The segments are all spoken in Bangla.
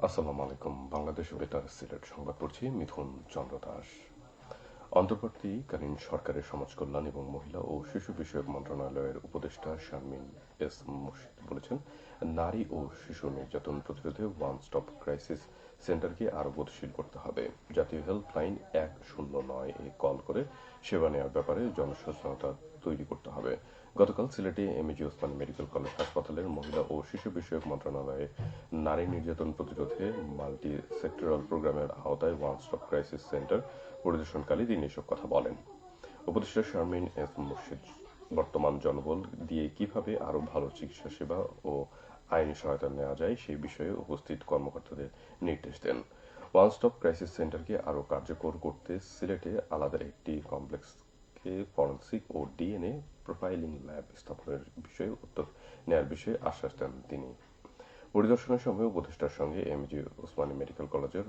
আসসালামু আলাইকুম। বাংলাদেশ বেতার সিলেট সংবাদ পড়ছি মিথুন চন্দ্র দাস। অন্তর্বর্তীকালীন সরকারের সমাজ কল্যাণ এবং মহিলা ও শিশু বিষয়ক মন্ত্রণালয়ের উপদেষ্টা শারমিন এস মুর্শিদ বলেছেন, নারী ও শিশু নির্যাতন প্রতিরোধে ওয়ান স্টপ ক্রাইসিস সেন্টারকে আরও গতিশীল করতে হবে। জাতীয় হেল্পলাইন 109 এ কল করে সেবা নেওয়ার ব্যাপারে জনসচেতনতা তৈরি করতে হবে। গতকাল সিলেটে এমএজি ওসমানী মেডিকেল কলেজ হাসপাতালের মহিলা ও শিশু বিষয়ক মন্ত্রণালয়ে নারী নির্যাতন প্রতিরোধে মাল্টি সেক্টরাল প্রোগ্রামের আওতায় ওয়ান স্টপ ক্রাইসিস সেন্টার পরিদর্শনকালে তিনি এসব কথা বলেন। উপদেষ্টা শারমিন এস মুর্শিদ বর্তমান জনবল দিয়ে কিভাবে আরও ভালো চিকিৎসা সেবা ও আইনি সহায়তা নেওয়া যায় সেই বিষয়ে উপস্থিত কর্মকর্তাদের নির্দেশ দেন। ওয়ান স্টপ ক্রাইসিস সেন্টারকে আরও কার্যকর করতে সিলেটে আলাদা একটি কমপ্লেক্সকে ফরেনসিক ও ডিএনএ প্রোফাইলিং ল্যাব স্থাপনের বিষয়ে উদ্যোগ নেওয়ার বিষয়ে আশ্বাস দেন তিনি। পরিদর্শনের সময় উপদেষ্টার সঙ্গে এমজি ওসমানী মেডিকেল কলেজের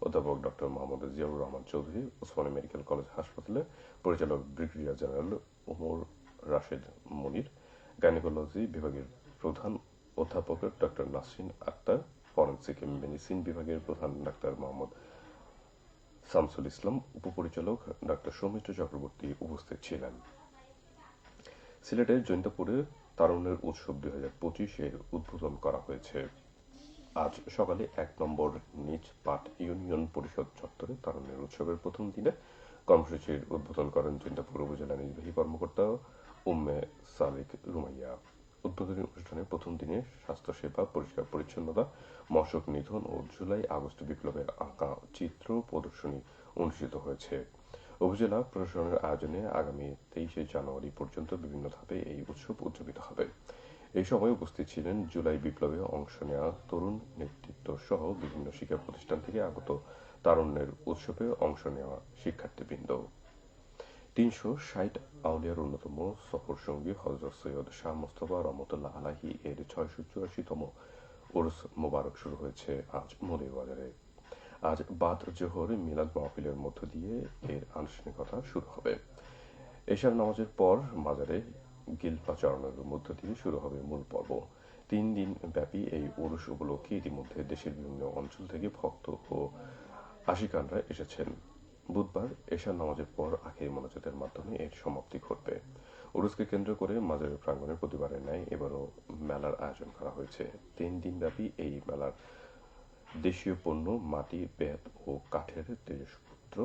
অধ্যাপক doctor Mohammad Ziaur Rahman Chowdhury, Osmani medical college হাসপাতালের পরিচালক brigadier general Omar Rashed Monir, gynaecology বিভাগের প্রধান অধ্যাপক doctor Nasrin Akter, forensic medicine বিভাগের প্রধান ডাক্তার মোহাম্মদ শামসুল ইসলাম, উপপরিচালক ডক্টর সৌমিত্র চক্রবর্তী উপস্থিত ছিলেন। সিলেটের জৈন্তাপুরে তারুণ্যের উৎসব 2025-এর উদ্বোধন করা হয়েছে। আজ সকালে 1 নম্বর নিজ পাট ইউনিয়ন পরিষদ চত্বরে তারুণ্যের উৎসবের প্রথম দিনে কর্মসূচির উদ্বোধন করেন জৈন্তাপুর উপজেলা নির্বাহী কর্মকর্তা উম্মে সাদিক রুমাইয়া। উদ্বোধনী অনুষ্ঠানে প্রথম দিনে স্বাস্থ্যসেবা, পরিষ্কার পরিচ্ছন্নতা, মশক নিধন ও জুলাই আগস্ট বিপ্লবের আঁকা চিত্র প্রদর্শনী অনুষ্ঠিত হয়েছে। উপজেলা প্রশাসনের আয়োজনে আগামী 23 জানুয়ারি পর্যন্ত বিভিন্ন ধাপে এই উৎসব উদযাপিত হবে। এই সময় উপস্থিত ছিলেন জুলাই বিপ্লবে অংশ নেওয়া তরুণ নেতৃত্ব সহ বিভিন্ন শিক্ষা প্রতিষ্ঠান থেকে আগত তারুণ্যের উৎসবে অংশ নেওয়া শিক্ষার্থীবৃন্দ। 360 আউলিয়ার অন্যতম সফরসঙ্গী হযরত সৈয়দ শাহ মোস্তফা রহমতুল্লাহ আলাইহি এর 684তম উরুস মোবারক শুরু হয়েছে আজ মৌলভীবাজারে। আজ বাদ জোহর মিলাদ মাহফিলের মধ্য দিয়ে এর আনুষ্ঠানিকতা শুরু হবে। এশার নামাজের পর মাজারে গিলপা চড়ানোর মধ্য দিয়ে শুরু হবে মূল পর্ব। 3 দিন ব্যাপী এই উরুস উপলক্ষে ইতিমধ্যে দেশের বিভিন্ন অঞ্চল থেকে ভক্ত ও আশিকানরা এসেছেন। বুধবার এশার নামাজের পর আখেরি মোনাজাতের মাধ্যমে এর সমাপ্তি ঘটবে। উরুসকে কেন্দ্র করে মাজারের প্রাঙ্গণে প্রতিবারের ন্যায় এবারও মেলার আয়োজন করা হয়েছে। 3 দিনব্যাপী এই মেলার দেশীয় পণ্য, মাটি, বেত ও কাঠের জিনিসপত্র,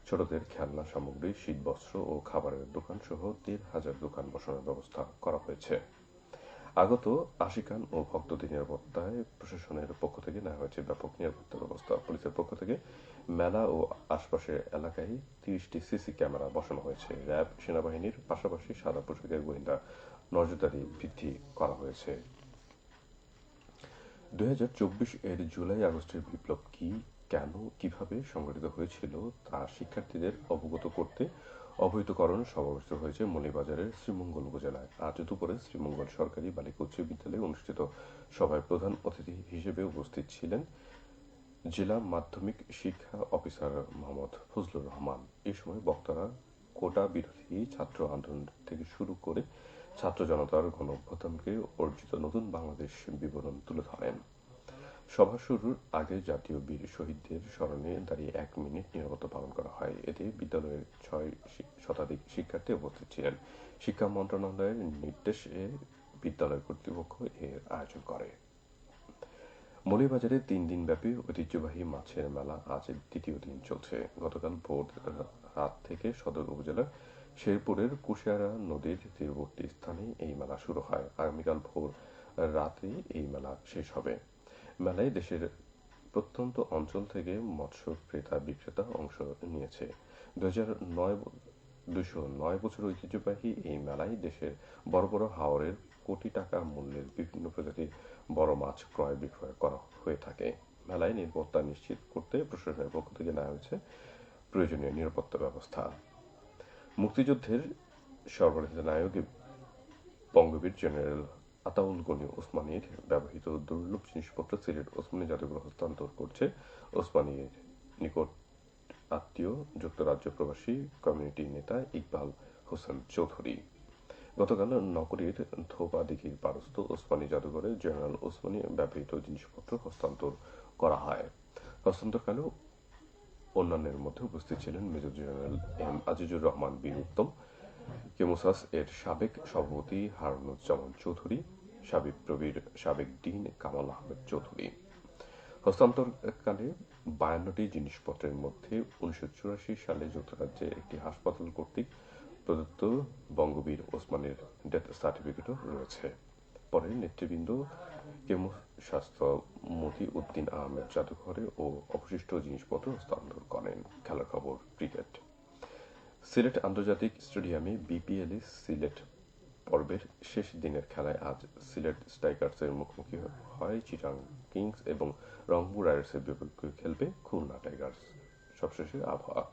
ছোটদের খেলনা সামগ্রী, শীতবস্ত্র ও খাবারের দোকান সহ 1,500 দোকান বসানোর ব্যবস্থা করা হয়েছে। আগত আশিকান ও ভক্তদের নিরাপত্তায় প্রশাসনের পক্ষ থেকে নেওয়া হয়েছে ব্যাপক নিরাপত্তা ব্যবস্থা। পুলিশের পক্ষ থেকে মেলা ও আশপাশের এলাকায় 30টি সিসি ক্যামেরা বসানো হয়েছে। র্যাব, সেনাবাহিনীর পাশাপাশি সাদা পোশাকের গোয়েন্দা নজরদারি বৃদ্ধি করা হয়েছে। 2024-এর জুলাই আগস্টের বিপ্লব কি, কেন, কিভাবে সংঘটিত হয়েছিল তা শিক্ষার্থীদের অবগত করতে অবহিতকরণ সভা অনুষ্ঠিত হয়েছে মৌলভীবাজারের শ্রীমঙ্গল উপজেলায়। আজ দুপুরে শ্রীমঙ্গল সরকারি বালিকা উচ্চ বিদ্যালয়ে অনুষ্ঠিত সভায় প্রধান অতিথি হিসেবে উপস্থিত ছিলেন জেলা মাধ্যমিক শিক্ষা অফিসার মোহাম্মদ ফজলুর রহমান। এ সময় বক্তারা কোটা বিরোধী ছাত্র আন্দোলন থেকে শুরু করে ছাত্র জনতার গণঅভ্যুত্থানকে অর্জিত নতুন বাংলাদেশ বিবরণ তুলে ধরেন। সভা শুরুর আগে জাতীয় বীর শহীদদের স্মরণে দাঁড়িয়ে 1 মিনিট নীরবতা পালন করা হয়। এতে বিদ্যালয়ের 6 শতাধিক শিক্ষার্থী উপস্থিত ছিলেন। শিক্ষা মন্ত্রণালয়ের নির্দেশে বিদ্যালয় কর্তৃপক্ষ এর আয়োজন করে। মৌলভীবাজারে 3 দিনব্যাপী ঐতিহ্যবাহী মাছের মেলা আজ দ্বিতীয় দিন চলছে। গতকাল ভোর রাত থেকে সদর উপজেলার শেরপুরের কুশিয়ারা নদীর তীরবর্তী স্থানে এই মেলা শুরু হয়। আগামীকাল ভোর রাতে এই মেলা শেষ হবে। মেলায় দেশের প্রত্যন্ত অঞ্চল থেকে মৎস্য ক্রেতা বিক্রেতা অংশ নিয়েছে। 209 বছর ঐতিহ্যবাহী এই মেলায় দেশের বড় বড় হাওরের কোটি টাকা মূল্যের বিভিন্ন প্রজাতির বড় মাছ ক্রয় বিক্রয় করা হয়ে থাকে। মেলায় নিরাপত্তা নিশ্চিত করতে প্রশাসনের পক্ষ থেকে নেওয়া হয়েছে প্রয়োজনীয় নিরাপত্তা ব্যবস্থা। মুক্তিযুদ্ধের সর্বাধিনায়ক নায়ক বঙ্গবীর জেনারেল আতাউল গনি ওসমানীর ব্যবহৃত দুর্লভ জিনিসপত্র সিলেট ওসমানী জাদুঘর হস্তান্তর করছে ওসমানীর নিকট আত্মীয় যুক্তরাজ্য প্রবাসী কমিউনিটি নেতা ইকবাল হোসেন চৌধুরী। গতকাল নগরীর ধোপাদিঘির পারস্থ ওসমানী জাদুঘরে জেনারেল ওসমানী ব্যবহৃত জিনিসপত্র হস্তান্তর করা হয়। হস্তান্তরকালে অন্যান্যের মধ্যে উপস্থিত ছিলেন major general M Azizur Rahman Bir Uttom, কেমোসাস এর সাবেক সভাপতি হারুনুজ্জামান চৌধুরী, সাবিপ্রবির সাবেক ডিন কামাল আহমেদ চৌধুরী। হস্তান্তরকালে 52টি জিনিসপত্রের মধ্যে 1984 সালে যুক্তরাজ্যে একটি হাসপাতাল কর্তৃক প্রদত্ত বঙ্গবীর ওসমানীর ডেথ সার্টিফিকেটও রয়েছে। পরে নেতৃবৃন্দ কেমোস্বাস্থ্য মতি উদ্দিন আহমেদ জাদুঘরে ও অবশিষ্ট জিনিসপত্র হস্তান্তর করেন। খেলার খবর ক্রিকেট। সিলেট আন্তর্জাতিক স্টেডিয়ামে বিপিএল-এ সিলেট পর্বের শেষ দিনের খেলায় আজ সিলেট স্ট্রাইকার্সের মুখোমুখি হয় চিটাগং কিংস এবং রংপুর রাইডার্সের বিপক্ষে খেলবে খুলনা টাইগার্স। সবশেষে আবহাওয়া।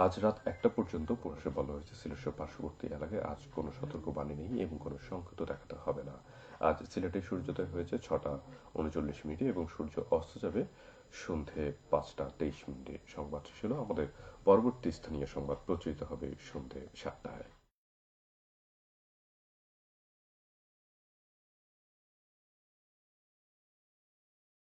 আজ রাত 1টা পর্যন্ত পূর্বাভাসে বলা হয়েছে সিলেটের পার্শ্ববর্তী এলাকায় আজ কোনো সতর্কবাণী নেই এবং কোনো সংকেত দেখাতে হবে না। আজ সিলেটে সূর্যোদয় হয়েছে 6টা 39 এবং সূর্য অস্ত যাবে সন্ধে 5টা 23। সংবাদ শেষ হলো। আমাদের পরবর্তী স্থানীয় সংবাদ প্রচারিত হবে সন্ধে 7টায়।